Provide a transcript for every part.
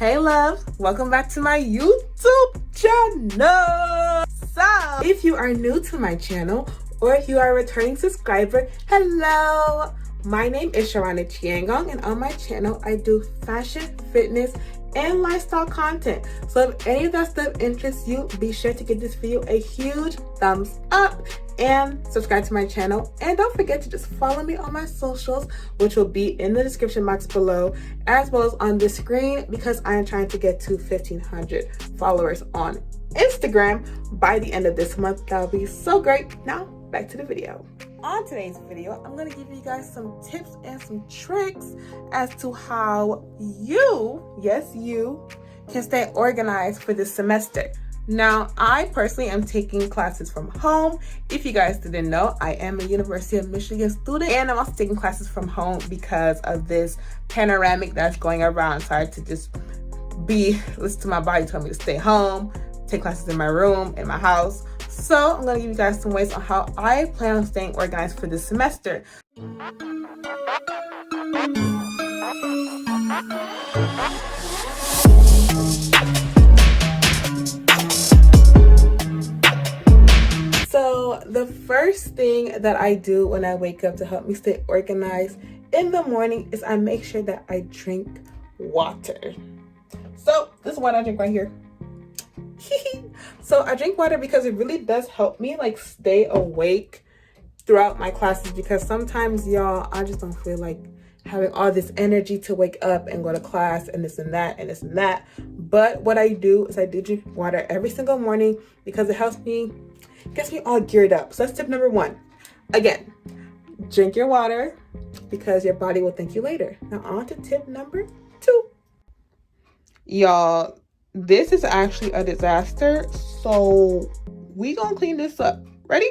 Hey loves, welcome back to my YouTube channel. So if you are new to my channel or if you are a returning subscriber, hello. My name is Sharonda Chiangong, and on my channel I do fashion, fitness, and lifestyle content. So if any of that stuff interests you, be sure to give this video a huge thumbs up and subscribe to my channel. And don't forget to just follow me on my socials, which will be in the description box below as well as on the screen, because I am trying to get to 1,500 followers on Instagram by the end of this month. That would be so great. Now back to the video. On today's video, I'm going to give you guys some tips and some tricks as to how you, yes you, can stay organized for this semester. Now, I personally am taking classes from home. If you guys didn't know, I am a University of Michigan student, and I'm also taking classes from home because of this panoramic that's going around. So I had to just listen to my body tell me to stay home, take classes in my room, in my house. So I'm going to give you guys some ways on how I plan on staying organized for this semester. So the first thing that I do when I wake up to help me stay organized in the morning is I make sure that I drink water. So this is what I drink right here. So I drink water because it really does help me like stay awake throughout my classes, because sometimes y'all, I just don't feel like having all this energy to wake up and go to class and this and that and this and that. But what I do is I do drink water every single morning because it helps me, gets me all geared up. So that's tip number one. Again, drink your water because your body will thank you later. Now on to tip number two. Y'all, this is actually a disaster, so we gonna clean this up. Ready?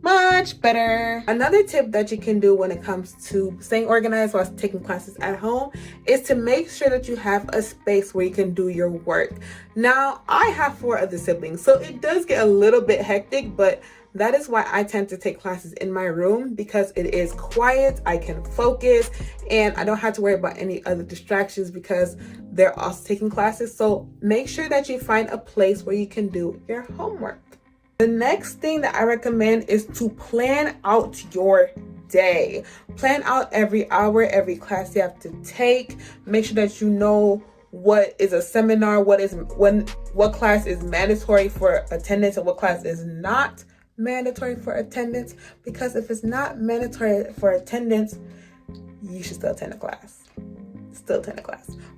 Much better. Another tip that you can do when it comes to staying organized while taking classes at home is to make sure that you have a space where you can do your work. Now, I have 4 other siblings, so it does get a little bit hectic, but that is why I tend to take classes in my room, because it is quiet, I can focus, and I don't have to worry about any other distractions because they're also taking classes. So make sure that you find a place where you can do your homework. The next thing that I recommend is to plan out your day. Plan out every hour, every class you have to take. Make sure that you know what is a seminar, what class is mandatory for attendance and what class is not mandatory for attendance, because if it's not mandatory for attendance, you should still attend a class.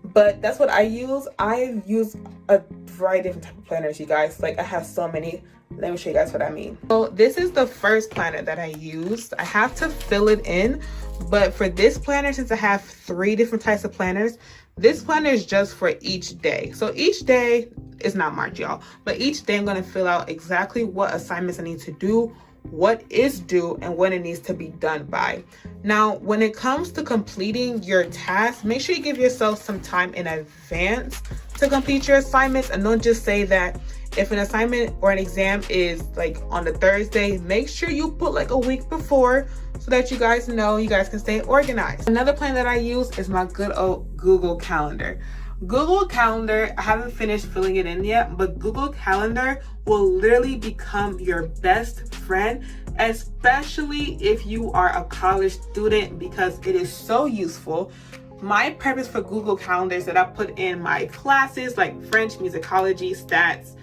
But that's what I use. I use a variety of different type of planners, you guys. Like, I have so many. Let me show you guys what I mean. So this is the first planner that I used. I have to fill it in, but for this planner, since I have 3 different types of planners, this planner is just for each day. So each day is not marked, y'all, but each day I'm going to fill out exactly what assignments I need to do, what is due, and when it needs to be done by. Now, when it comes to completing your tasks, make sure you give yourself some time in advance to complete your assignments, and don't just say that if an assignment or an exam is like on the Thursday, make sure you put like a week before so that you guys know, you guys can stay organized. Another plan that I use is my good old Google Calendar. Google Calendar, I haven't finished filling it in yet, but Google Calendar will literally become your best friend, especially if you are a college student, because it is so useful. My purpose for Google Calendar is that I put in my classes like French, musicology, stats,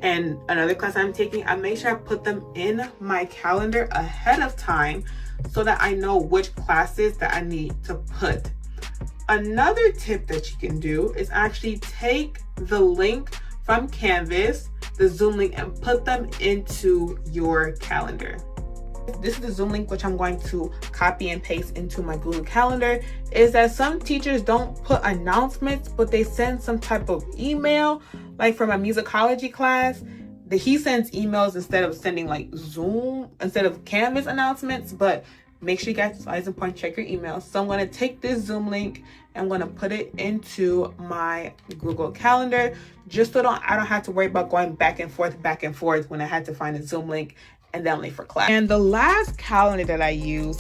and another class I'm taking. I make sure I put them in my calendar ahead of time so that I know which classes that I need to put. Another tip that you can do is actually take the link from Canvas, the Zoom link, and put them into your calendar. This is the Zoom link which I'm going to copy and paste into my Google Calendar. Is that some teachers don't put announcements, but they send some type of email. Like from a musicology class, he sends emails instead of sending like instead of Canvas announcements. But make sure you guys, it's important, check your emails. So I'm going to take this Zoom link and I'm going to put it into my Google Calendar, just so I don't have to worry about going back and forth when I had to find a Zoom link and then late for class. And the last calendar that I use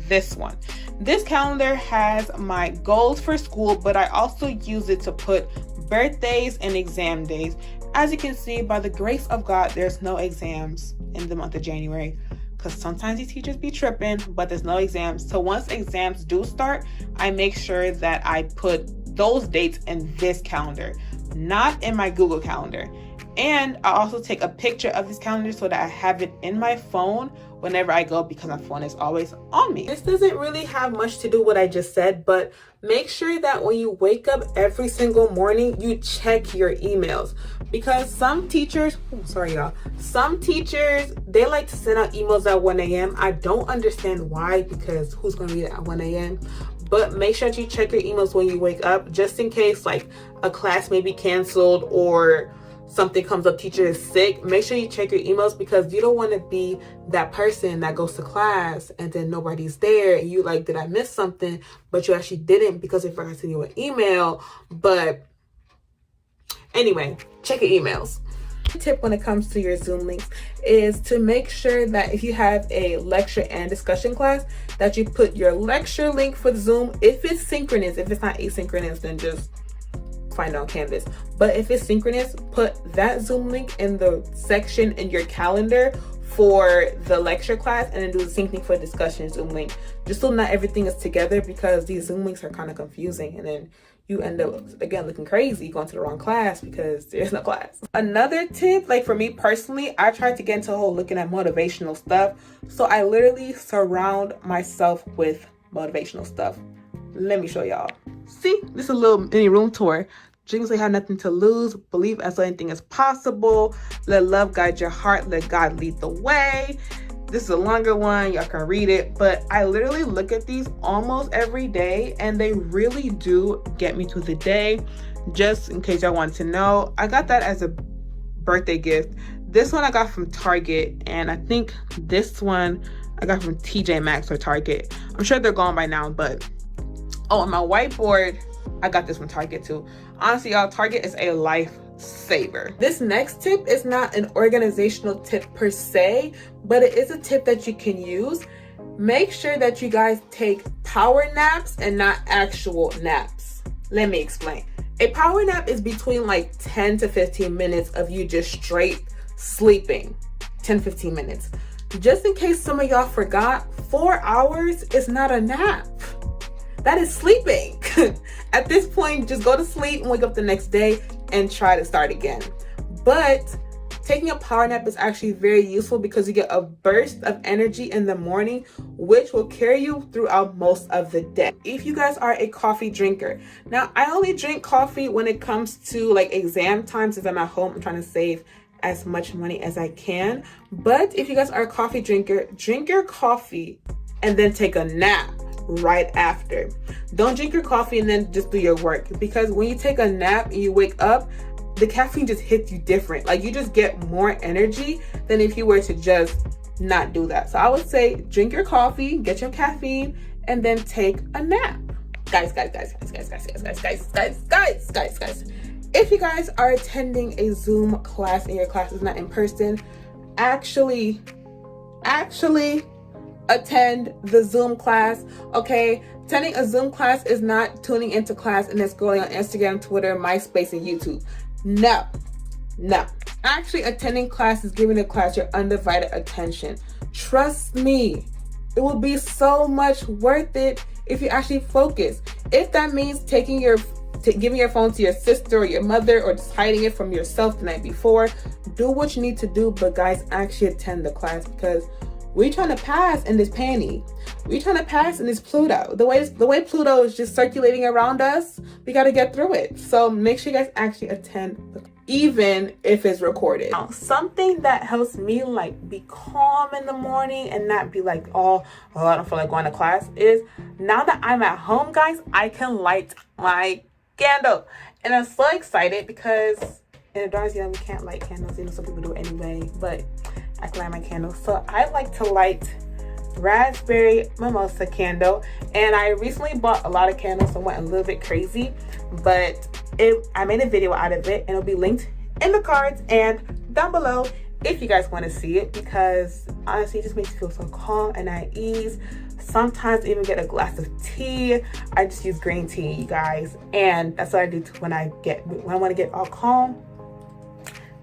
this one. This calendar has my goals for school, but I also use it to put birthdays and exam days. As you can see, by the grace of God, there's no exams in the month of January, because sometimes these teachers be tripping, but there's no exams. So once exams do start, I make sure that I put those dates in this calendar, not in my Google Calendar. And I also take a picture of this calendar so that I have it in my phone whenever I go, because my phone is always on me. This doesn't really have much to do with what I just said, but make sure that when you wake up every single morning, you check your emails, because some teachers, some teachers, they like to send out emails at 1 a.m. I don't understand why, because who's going to read it at 1 a.m.? But make sure that you check your emails when you wake up, just in case like a class may be canceled or something comes up, teacher is sick. Make sure you check your emails, because you don't want to be that person that goes to class and then nobody's there and you like, did I miss something? But you actually didn't, because they forgot to send you an email. But anyway, check your emails. Tip when it comes to your Zoom links is to make sure that if you have a lecture and discussion class, that you put your lecture link for the Zoom. If it's synchronous, if it's not asynchronous, then just find it on Canvas. But if it's synchronous, put that Zoom link in the section in your calendar for the lecture class, and then do the same thing for discussion Zoom link, just so not everything is together, because these Zoom links are kind of confusing, and then you end up again looking crazy going to the wrong class because there's no class. Another tip, like for me personally, I tried to get into the whole looking at motivational stuff, so I literally surround myself with motivational stuff. Let me show y'all. See, this is a little mini room tour. Dreams have nothing to lose. Believe as anything is possible. Let love guide your heart. Let God lead the way. This is a longer one. Y'all can read it. But I literally look at these almost every day, and they really do get me through the day. Just in case y'all wanted to know, I got that as a birthday gift. This one I got from Target, and I think this one I got from TJ Maxx or Target. I'm sure they're gone by now, but oh, and my whiteboard, I got this from Target too. Honestly, y'all, Target is a lifesaver. This next tip is not an organizational tip per se, but it is a tip that you can use. Make sure that you guys take power naps and not actual naps. Let me explain. A power nap is between like 10 to 15 minutes of you just straight sleeping. 10-15 minutes. Just in case some of y'all forgot, 4 hours is not a nap. That is sleeping. At this point, just go to sleep and wake up the next day and try to start again. But taking a power nap is actually very useful, because you get a burst of energy in the morning, which will carry you throughout most of the day. If you guys are a coffee drinker, now I only drink coffee when it comes to like exam time, since I'm at home, I'm trying to save as much money as I can. But if you guys are a coffee drinker, drink your coffee and then take a nap right after. Don't drink your coffee and then just do your work, because when you take a nap and you wake up, the caffeine just hits you different. Like, you just get more energy than if you were to just not do that. So I would say drink your coffee, get your caffeine, and then take a nap. Guys, if you guys are attending a Zoom class and your class is not in person, actually attend the Zoom class. Okay, attending a Zoom class is not tuning into class and then scrolling on Instagram, Twitter, MySpace, and YouTube. No. Actually, attending class is giving the class your undivided attention. Trust me, it will be so much worth it if you actually focus. If that means giving your phone to your sister or your mother, or just hiding it from yourself the night before, do what you need to do. But guys, actually attend the class, because we're trying to pass in this panty. We're trying to pass in this Pluto. The way Pluto is just circulating around us, we got to get through it. So make sure you guys actually attend, even if it's recorded. Now, something that helps me like be calm in the morning and not be like, oh, I don't feel like going to class, is now that I'm at home, guys, I can light my candle. And I'm so excited, because in the dark, we can't light candles. Some people do it anyway, but I can light my candle. So I like to light raspberry mimosa candle, and I recently bought a lot of candles, so I went a little bit crazy, but I made a video out of it, and it'll be linked in the cards and down below if you guys want to see it, because honestly it just makes me feel so calm and at ease. Sometimes I even get a glass of tea. I just use green tea, you guys, and that's what I do when I want to get all calm.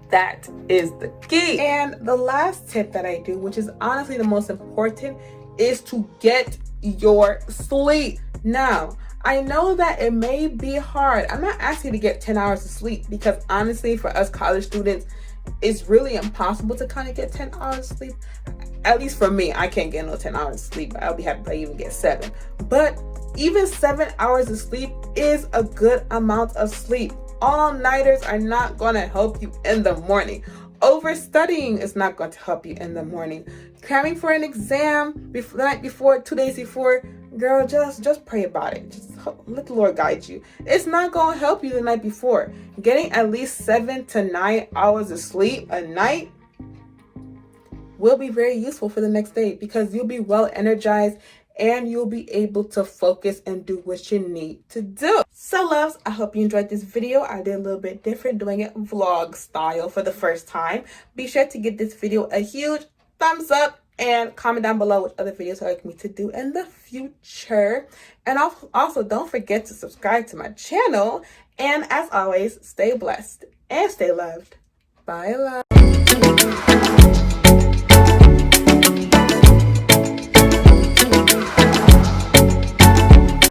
That is the key. And the last tip that I do, which is honestly the most important, is to get your sleep. Now, I know that it may be hard. I'm not asking you to get 10 hours of sleep, because honestly, for us college students, it's really impossible to kind of get 10 hours of sleep. At least for me, I can't get no 10 hours of sleep. I'll be happy if I even get 7. But even 7 hours of sleep is a good amount of sleep. All-nighters are not going to help you in the morning. Overstudying is not going to help you in the morning. Cramming for an exam the night before, 2 days before, girl, just pray about it. Just let the Lord guide you. It's not going to help you the night before. Getting at least 7 to 9 hours of sleep a night will be very useful for the next day, because you'll be well energized and you'll be able to focus and do what you need to do. So loves, I hope you enjoyed this video. I did a little bit different, doing it vlog style for the first time. Be sure to give this video a huge thumbs up and comment down below which other videos you'd like me to do in the future. And also don't forget to subscribe to my channel. And as always, stay blessed and stay loved. Bye, love.